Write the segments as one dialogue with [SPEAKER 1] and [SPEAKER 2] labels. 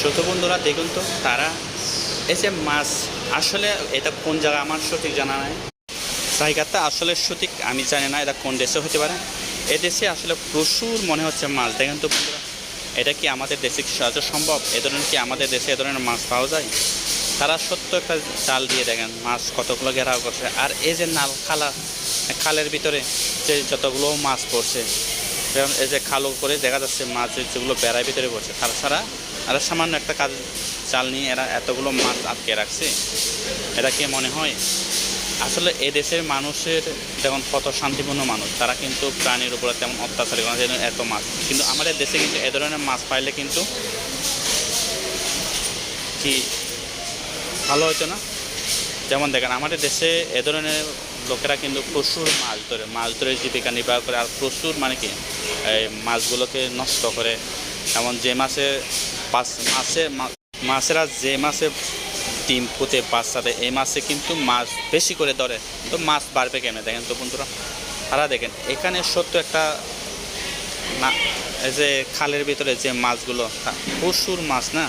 [SPEAKER 1] ছোট বন্ধুরা দেখুন তো তারা এই যে মাছ আসলে এটা কোন জায়গা আমার সঠিক জানা নাই, জায়গাটা আসলে সঠিক আমি জানি না এটা কোন দেশে হতে পারে। এ দেশে আসলে প্রচুর মনে হচ্ছে মাছ। দেখেন তো বন্ধুরা, এটা কি আমাদের দেশে কি সাহায্য সম্ভব? এ ধরনের কি আমাদের দেশে এ ধরনের মাছ পাওয়া যায়? তারা সত্য একটা জাল দিয়ে দেখেন মাছ কতগুলো ঘেরাও করছে। আর এই যে খালের ভিতরে যে যতগুলো মাছ পড়ছে, যেমন এই যে খালো করে দেখা যাচ্ছে মাছ যেগুলো বেড়ার ভিতরে পড়ছে, তাছাড়া আর সামান্য একটা কাজ জাল নিয়ে এরা এতগুলো মাছ আটকে রাখছে। এটা কি মনে হয়? আসলে এ দেশের মানুষের যেমন কত শান্তিপূর্ণ মানুষ, তারা কিন্তু প্রাণীর উপরে তেমন অত্যাচার করে না, এত মাছ। কিন্তু আমাদের দেশে কিন্তু এ ধরনের মাছ পাইলে কিন্তু কি ভালো হতো না? যেমন দেখেন আমাদের দেশে এ ধরনের লোকেরা কিন্তু প্রচুর মাছ ধরে জীবিকা নির্বাহ করে। আর প্রচুর মানে কি এই মাছগুলোকে নষ্ট করে। এমন যে মাছেরা যে মাছে ডিম ফুটে বাচ্চা দেয়, এই মাছে কিন্তু মাছ বেশি করে ধরে। তো মাছ বাড়বে কেন দেখেন তো বন্ধুরা। তারা দেখেন এখানে সত্য একটা এই যে খালের ভিতরে যে মাছগুলো, প্রচুর মাছ না।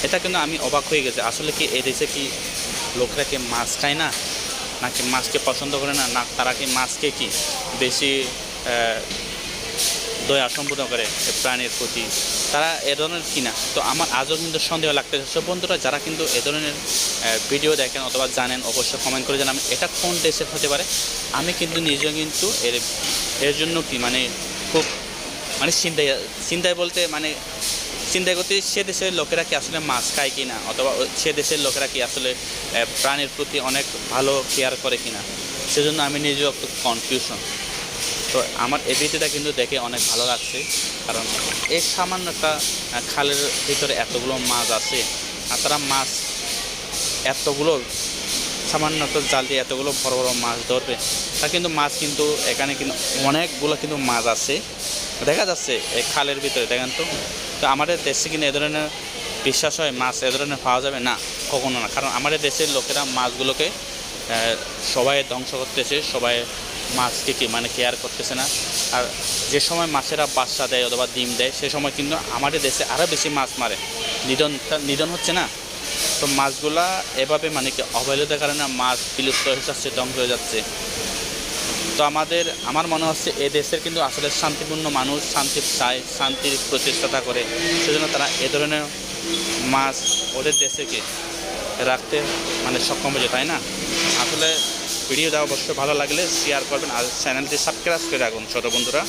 [SPEAKER 1] এটা কিন্তু আমি অবাক হয়ে গেছি। আসলে কি এই দেশে কি লোকরা কি মাছ খায় না, নাকি মাছকে পছন্দ করে না, না তারা কি মাছকে কি বেশি দয়া সম্পূর্ণ করে প্রাণীর প্রতি, তারা এ ধরনের কিনা? তো আমার আজও কিন্তু সন্দেহ লাগতেছে। সব বন্ধুরা যারা কিন্তু এ ধরনের ভিডিও দেখেন অথবা জানেন, অবশ্যই কমেন্ট করে জানাবেন এটা কোন দেশের হতে পারে। আমি কিন্তু নিজেও কিন্তু এর জন্য কি মানে খুব মানে চিন্তায় বলতে মানে চিন্তা করতে, সে দেশের লোকেরা কি আসলে মাছ খায় কি না, অথবা সে দেশের লোকেরা কি আসলে প্রাণীর প্রতি অনেক ভালো কেয়ার করে কি না, সেজন্য আমি নিজেও একটু কনফিউশন। তো আমার এই ভিডিওটা কিন্তু দেখে অনেক ভালো লাগছে, কারণ এই সামান্য একটা খালের ভিতরে এতগুলো মাছ আছে, আর তারা মাছ এতগুলো সামান্য একটা জাল দিয়ে এতগুলো বড় বড় মাছ ধরবে। তা কিন্তু মাছ কিন্তু এখানে কিন্তু অনেকগুলো কিন্তু মাছ আছে দেখা যাচ্ছে এই খালের ভিতরে দেখেন তো। তো আমাদের দেশে কিন্তু এ ধরনের বিশ্বাস হয় মাছ এ ধরনের পাওয়া যাবে না, কখনো না। কারণ আমাদের দেশের লোকেরা মাছগুলোকে সবাই ধ্বংস করতেছে, সবাই মাছকে কি মানে কেয়ার করতেছে না। আর যে সময় মাছেরা বাচ্চা দেয় অথবা ডিম দেয়, সে সময় কিন্তু আমাদের দেশে আরও বেশি মাছ মারে, নিধন হচ্ছে না। তো মাছগুলা এভাবে মানে কি অবহেলিত কারণে মাছ বিলুপ্ত হয়ে যাচ্ছে, ধ্বংস হয়ে যাচ্ছে। তো আমার মনে হচ্ছে এ দেশের কিন্তু আসলে শান্তিপূর্ণ মানুষ, শান্তি চায়, শান্তির প্রচেষ্টা করে, সেজন্য তারা এ ধরনের মাছ ওদের দেশেকে রাখতে মানে সক্ষম হয়েছে, তাই না? আসলে ভিডিওটা অবশ্যই ভালো লাগলে শেয়ার করবেন, আর চ্যানেলটি সাবস্ক্রাইব করে রাখুন ছোটো বন্ধুরা।